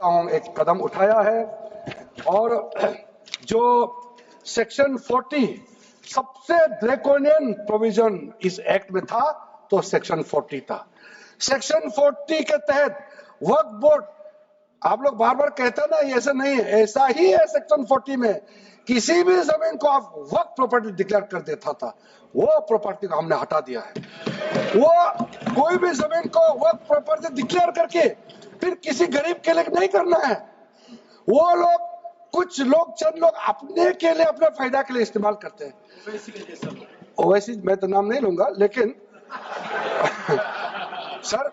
एक कदम उठाया है और जो सेक्शन 40 सबसे ड्रैकोनियन प्रोविजन इस एक्ट में था तो सेक्शन 40 था। सेक्शन 40 के तहत वक्फ बोर्ड, आप लोग बार बार कहते ना ये ऐसा नहीं है, ऐसा ही है। सेक्शन 40 में किसी भी जमीन को आप वक्फ प्रॉपर्टी डिक्लेयर कर देता था, वो प्रॉपर्टी को हमने हटा दिया है। वो कोई भी जमीन को वक्फ प्रॉपर्टी डिक्लेयर करके फिर किसी गरीब के लिए नहीं करना है। वो लोग, कुछ लोग, चंद लोग अपने के लिए, अपने फायदा के लिए इस्तेमाल करते हैं। ओवैसी मैं तो नाम नहीं लूंगा, लेकिन सर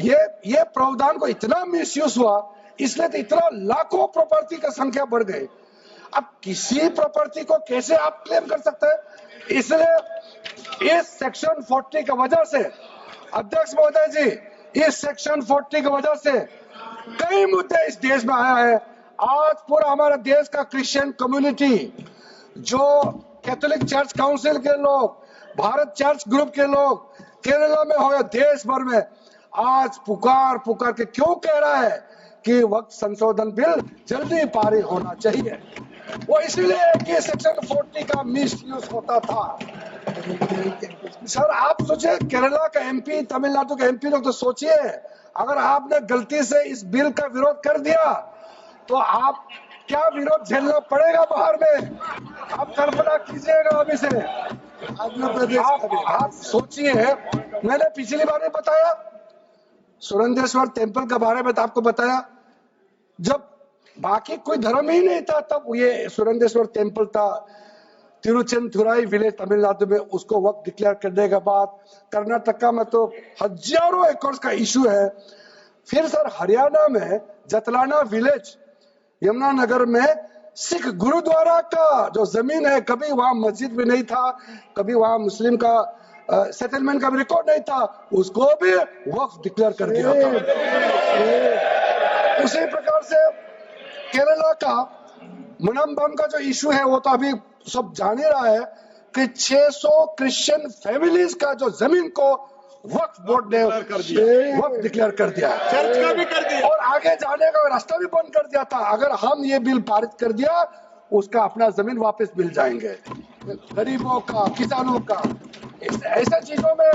ये प्रावधान को इतना मिसयूज हुआ, इसलिए तो इतना लाखों प्रॉपर्टी का संख्या बढ़ गई। अब किसी प्रॉपर्टी को कैसे आप क्लेम कर सकते हैं? इसलिए इस सेक्शन 40 की वजह से, अध्यक्ष महोदय जी, इस सेक्शन 40 की वजह से कई मुद्दे इस देश में आया है। आज पूरा हमारे देश का क्रिश्चियन कम्युनिटी, जो कैथोलिक चर्च काउंसिल के लोग, भारत चर्च ग्रुप के लोग, केरला में हो या देश भर में, आज पुकार के क्यों कह रहा है कि वक्त संशोधन बिल जल्दी पारित होना चाहिए। वो इसलिए कि सेक्शन 40 का मिसयूज होता था। सर आप सोचिए, केरला का एमपी, तमिलनाडु का एमपी लोग तो सोचिए, अगर आपने गलती से इस बिल का विरोध कर दिया तो आप क्या विरोध झेलना पड़ेगा बाहर में। आप कल्पना कीजिएगा अभी से। आप सोचिए, मैंने पिछली बार भी बताया, सुरेंद्रेश्वर टेम्पल के बारे में तो आपको बताया, जब बाकी कोई धर्म ही नहीं था तब ये सुरेंद्रेश्वर टेम्पल था। तिरुचेंदुराई विलेज तमिलनाडु में, उसको वक्त डिक्लेयर करने के बाद कर्नाटका में तो हजारों एकड़ का इशू है। फिर सर हरियाणा में जतलाना विलेज, यमुनानगर में सिख गुरुद्वारा का जो जमीन है, कभी वहां मस्जिद भी नहीं था, कभी वहां मुस्लिम का सेटलमेंट का भी रिकॉर्ड नहीं था, उसको भी वक्फ डिक्लेयर कर दिया था। उसी प्रकार से केरला का मुनम्बम का जो इशू है, वो तो अभी सब जान ही रहा है कि 600 क्रिश्चियन फैमिलीज का जो जमीन को वक्फ बोर्ड ने वक्फ डिक्लेयर कर दिया, चर्च का भी कर दिया और आगे जाने का रास्ता भी बंद कर दिया था। अगर हम ये बिल पारित कर दिया, उसका अपना जमीन वापस मिल जाएंगे गरीबों का, किसानों का। ऐसा चीजों में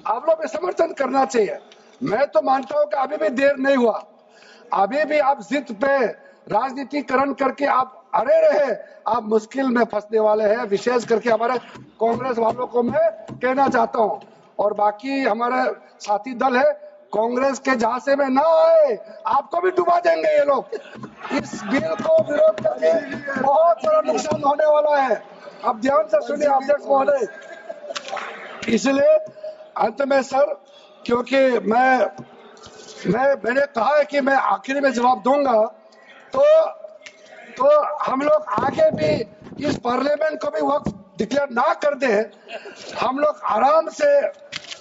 आप लोग समर्थन करना चाहिए। मैं तो मानता हूं कि अभी भी देर नहीं हुआ, अभी भी आप जिद पे राजनीतिकरण करके आप अड़े रहे, आप मुश्किल में फंसने वाले हैं। विशेष करके हमारे कांग्रेस वालों को मैं कहना चाहता हूं, और बाकी हमारे साथी दल है, कांग्रेस के झांसे में ना आए, आपको भी डुबा देंगे ये लोग। इस बिल को विरोध करके बहुत बड़ा नुकसान होने वाला है। आप ध्यान से सुनिए अध्यक्ष महोदय। इसलिए अंत में सर, क्योंकि मैंने कहा है कि मैं आखिरी में जवाब दूंगा, तो हम लोग आगे भी इस पार्लियामेंट को भी वक्त डिक्लेयर ना कर दे, हम लोग आराम से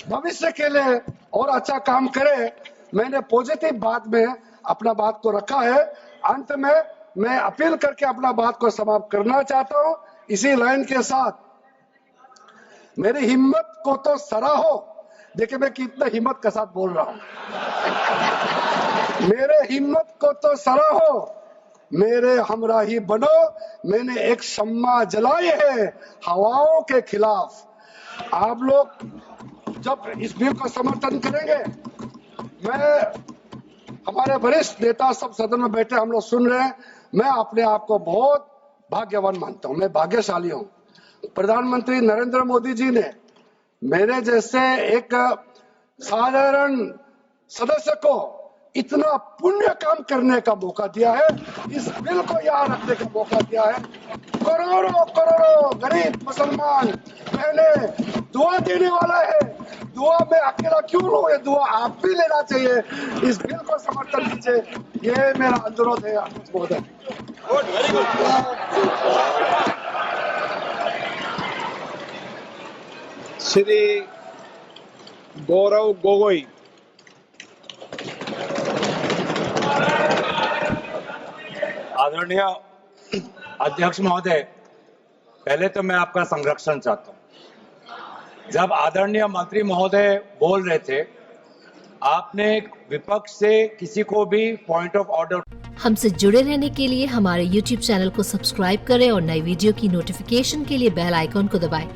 भविष्य के लिए और अच्छा काम करें। मैंने पॉजिटिव बात में अपना बात को रखा है। अंत में मैं अपील करके अपना बात को समाप्त करना चाहता हूं इसी लाइन के साथ, मेरी हिम्मत को तो सराहो। देखिए मैं कितना हिम्मत के साथ बोल रहा हूं। मेरे हिम्मत को तो सराहो, मेरे हमराही बनो, मैंने एक शम्मा जलाई है हवाओं के खिलाफ। आप लोग जब इस बिल को समर्थन करेंगे, मैं, हमारे वरिष्ठ नेता सब सदन में बैठे, हम लोग सुन रहे हैं, मैं अपने आप को बहुत भाग्यवान मानता हूं, मैं भाग्यशाली हूं। प्रधानमंत्री नरेंद्र मोदी जी ने मेरे जैसे एक साधारण सदस्य को इतना पुण्य काम करने का मौका दिया है, इस बिल को यहाँ रखने का मौका दिया है। करोड़ों गरीब मुसलमान बहने दुआ देने वाला है। दुआ में अकेला क्यों लूं, ये दुआ आप भी लेना चाहिए। इस बिल को समर्थन दीजिए, ये मेरा अनुरोध है अध्यक्ष महोदय। श्री गौरव गोगोई। आदरणीय अध्यक्ष महोदय, पहले तो मैं आपका संरक्षण चाहता हूं। जब आदरणीय मंत्री महोदय बोल रहे थे आपने विपक्ष से किसी को भी पॉइंट ऑफ ऑर्डर हमसे जुड़े रहने के लिए हमारे YouTube चैनल को सब्सक्राइब करें और नई वीडियो की नोटिफिकेशन के लिए बेल आइकॉन को दबाएं।